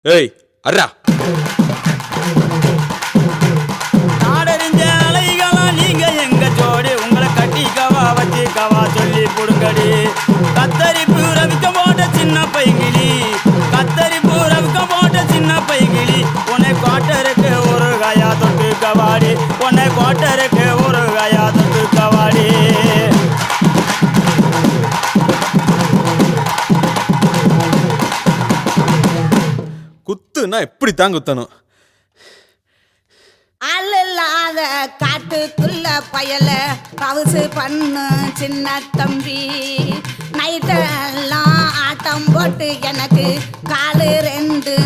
ஏய் அர்ரா நாடறிஞ்ச அலைகளா நீங்க எங்க ஜோடி உங்களை கட்டிக்கவா வச்சுக்கவா சொல்லி புடுங்கடி கத்தரிப்பு ரவிக்க போட்ட சின்ன பைகிளி கத்தரிப்பு ரவிக்க போட்ட சின்ன பைகிளி உன்னை கோட்டருக்கு ஒரு கயா தொட்டு கவாடி உன்னை கோட்டருக்கு ஒரு கயா தொட்டு கவாடி குத்துனா எப்படி தான் குத்தணும் அல்லாத காட்டுக்குள்ள பயல பவுசு பண்ணு சின்ன தம்பி நைட்டெல்லாம் ஆட்டம் போட்டு எனக்கு காலு 2